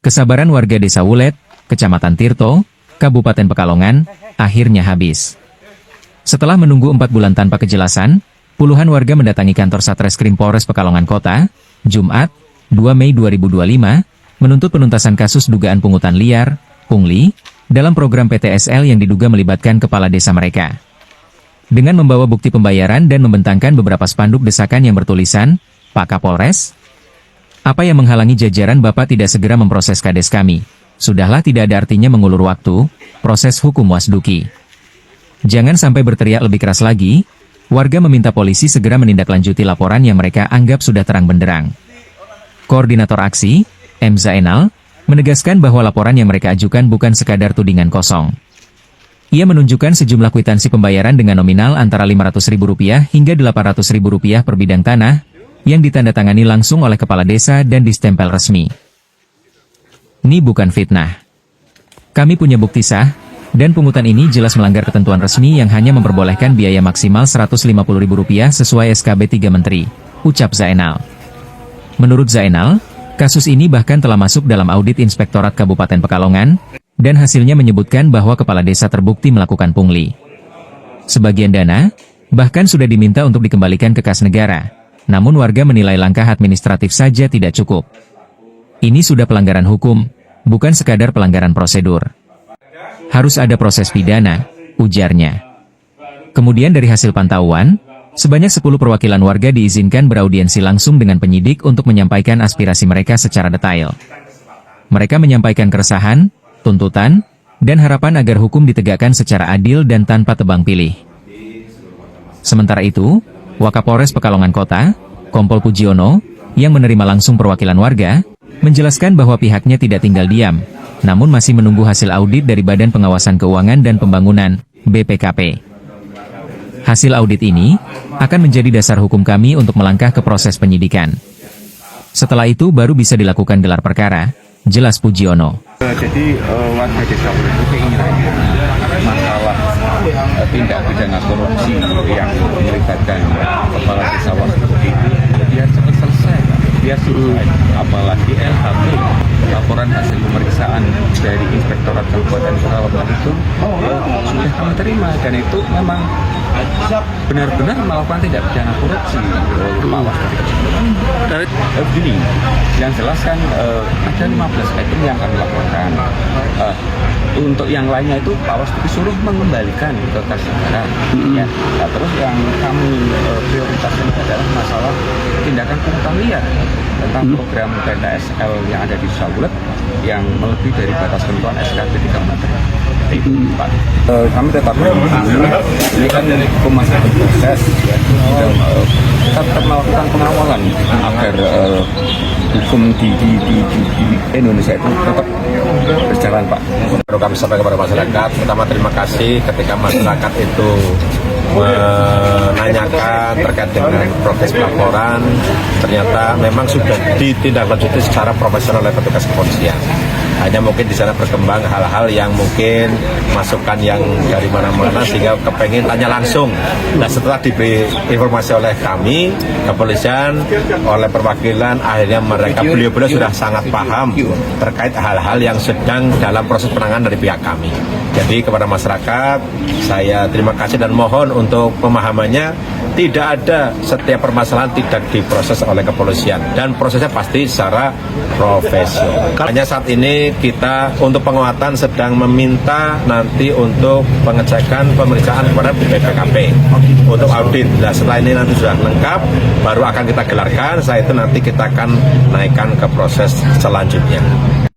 Kesabaran warga Desa Wulet, Kecamatan Tirto, Kabupaten Pekalongan, akhirnya habis. Setelah menunggu 4 bulan tanpa kejelasan, puluhan warga mendatangi kantor Satreskrim Polres Pekalongan Kota, Jumat, 2 Mei 2025, menuntut penuntasan kasus dugaan pungutan liar, pungli, dalam program PTSL yang diduga melibatkan kepala desa mereka. Dengan membawa bukti pembayaran dan membentangkan beberapa spanduk desakan yang bertulisan, "Pak Kapolres, apa yang menghalangi jajaran Bapak tidak segera memproses kades kami? Sudahlah, tidak ada artinya mengulur waktu, proses hukum wasduki." Jangan sampai berteriak lebih keras lagi, warga meminta polisi segera menindaklanjuti laporan yang mereka anggap sudah terang benderang. Koordinator aksi, M. Zainal, menegaskan bahwa laporan yang mereka ajukan bukan sekadar tudingan kosong. Ia menunjukkan sejumlah kwitansi pembayaran dengan nominal antara Rp500.000 hingga Rp800.000 per bidang tanah, yang ditandatangani langsung oleh kepala desa dan distempel resmi. Ini bukan fitnah. Kami punya bukti sah, dan pungutan ini jelas melanggar ketentuan resmi yang hanya memperbolehkan biaya maksimal Rp150.000 sesuai SKB 3 Menteri, ucap Zainal. Menurut Zainal, kasus ini bahkan telah masuk dalam audit Inspektorat Kabupaten Pekalongan, dan hasilnya menyebutkan bahwa kepala desa terbukti melakukan pungli. Sebagian dana, bahkan sudah diminta untuk dikembalikan ke kas negara, namun warga menilai langkah administratif saja tidak cukup. Ini sudah pelanggaran hukum, bukan sekadar pelanggaran prosedur. Harus ada proses pidana, ujarnya. Kemudian dari hasil pantauan, sebanyak 10 perwakilan warga diizinkan beraudiensi langsung dengan penyidik untuk menyampaikan aspirasi mereka secara detail. Mereka menyampaikan keresahan, tuntutan, dan harapan agar hukum ditegakkan secara adil dan tanpa tebang pilih. Sementara itu, Wakapolres Pekalongan Kota, Kompol Pujiono, yang menerima langsung perwakilan warga, menjelaskan bahwa pihaknya tidak tinggal diam, namun masih menunggu hasil audit dari Badan Pengawasan Keuangan dan Pembangunan, BPKP. Hasil audit ini akan menjadi dasar hukum kami untuk melangkah ke proses penyidikan. Setelah itu baru bisa dilakukan gelar perkara, jelas Pujiono. Jadi warga desa Wulet itu keinginannya masalah tindak pidana korupsi yang melibatkan kepala desa wasduki biar cepat selesai, biar selesai. Apalagi LHP, laporan hasil pemeriksaan dari Inspektorat Kabupaten Pekalongan itu sudah kami terima, dan itu memang benar-benar melakukan tindak pidana korupsi. Begini, yang jelas kan ada 15 item yang kami laporkan. Untuk yang lainnya itu Pak Wasduki suruh mengembalikan ke kas negara. Ya. Nah, terus yang kami prioritaskan adalah masalah tindakan pungutan liar tentang program PTSL yang ada di Desa Wulet yang melebihi dari batas ketentuan SKB 3 Menteri. Itu Pak. Kami tetap ini kan hukum masih berproses, ya. Dan kita tetap melakukan pengawalan agar hukum di Indonesia itu tetap berjalan, Pak. Perlu kami sampaikan kepada masyarakat, pertama terima kasih ketika masyarakat itu menanyakan terkait dengan proses pelaporan, ternyata memang sudah ditindaklanjuti secara profesional oleh petugas kepolisian. Hanya mungkin di sana berkembang hal-hal yang mungkin masukan yang dari mana-mana sehingga kepengen tanya langsung. Nah, setelah diberi informasi oleh kami, kepolisian, oleh perwakilan, akhirnya mereka beliau-beliau sudah sangat paham terkait hal-hal yang sedang dalam proses penanganan dari pihak kami. Jadi kepada masyarakat, saya terima kasih dan mohon untuk pemahamannya, tidak ada setiap permasalahan tidak diproses oleh kepolisian dan prosesnya pasti secara profesional. Hanya saat ini kita untuk penguatan sedang meminta nanti untuk pengecekan pemeriksaan kepada BPKP untuk audit. Nah, setelah ini nanti sudah lengkap, baru akan kita gelarkan. Setelah itu nanti kita akan naikkan ke proses selanjutnya.